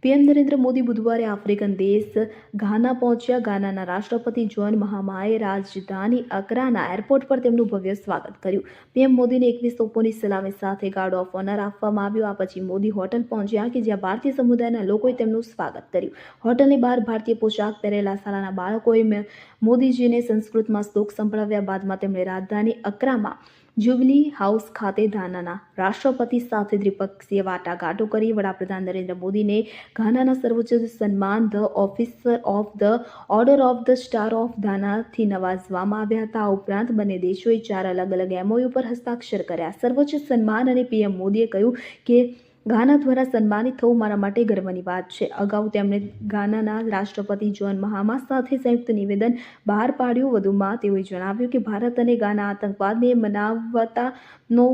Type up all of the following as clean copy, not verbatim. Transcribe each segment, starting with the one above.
PM Narendra Modi બુધવારે African દેશ ઘાના પહોંચ્યા. ઘાનાના રાષ્ટ્રપતિ જોન મહામાએ રાજધાની અક્રાના એરપોર્ટ પર તેમનું ભવ્ય સ્વાગત કર્યું. પીએમ મોદીને 21 તોપોની સલામી સાથે ગાર્ડ ઓફ ઓનર આપવામાં આવ્યું. આ પછી મોદી હોટલ પહોંચ્યા કે જ્યાં ભારતીય સમુદાયના લોકોએ તેમનું સ્વાગત કર્યું. હોટલની બહાર ભારતીય પોશાક પહેરેલા શાળાના બાળકોએ મોદીજીને સંસ્કૃતમાં શ્લોક સંભળાવ્યા. બાદમાં તેમણે રાજધાની અક્રામાં જ્યુબિલી હાઉસ ખાતે ઘાનાના રાષ્ટ્રપતિ સાથે દ્વિપક્ષીય વાટાઘાટો કરી. વડાપ્રધાન નરેન્દ્ર મોદીને ઘાનાના સર્વોચ્ચ સન્માન the officer of the order of the star of ઘાનાથી નવાજવામાં આવ્યા હતા. આ ઉપરાંત બંને દેશોએ 4 અલગ-અલગ MOU પર હસ્તાક્ષર કર્યા. સર્વોચ્ચ સન્માન અને પીએમ મોદીએ કહ્યું કે ઘાના દ્વારા સન્માનિત થવું મારા માટે ગર્વની વાત છે. અગાઉ તેમણે ઘાનાના રાષ્ટ્રપતિ જોન મહામા સાથે સંયુક્ત નિવેદન બહાર પાડ્યું. વધુમાં તેઓએ જણાવ્યું કે ભારત અને ઘાના આતંકવાદને માનવતાનો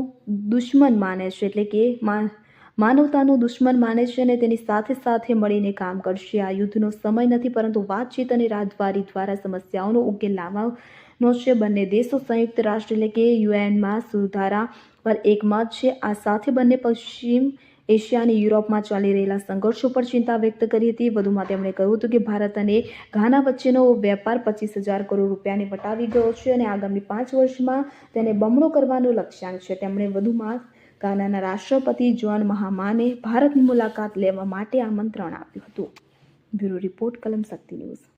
દુશ્મન માને છે, એટલે કે માનવતાનો દુશ્મન માને છે અને તેની સાથે મળીને કામ કરશે. આ યુદ્ધનો સમય નથી, પરંતુ વાતચીત અને રાજદ્વારી દ્વારા સમસ્યાઓનો ઉકેલ લાવવાનો છે. બંને દેશો સંયુક્ત રાષ્ટ્ર એટલે કે UN સુધારા પર એકમત છે. આ સાથે બંને પશ્ચિમ એશિયા અને યુરોપમાં ચાલી રહેલા સંઘર્ષો પર ચિંતા વ્યક્ત કરી હતી. વધુમાં તેમણે કહ્યું હતું કે ભારત અને ઘાના વચ્ચેનો વેપાર 25,000 કરોડ રૂપિયાને વટાવી ગયો છે અને આગામી 5 વર્ષમાં તેને બમણો કરવાનો લક્ષ્યાંક છે. તેમણે વધુમાં ઘાનાના રાષ્ટ્રપતિ જોન મહામાને ભારતની મુલાકાત લેવા માટે આમંત્રણ આપ્યું હતું. બ્યુરો રિપોર્ટ, કલમ શક્તિ ન્યૂઝ.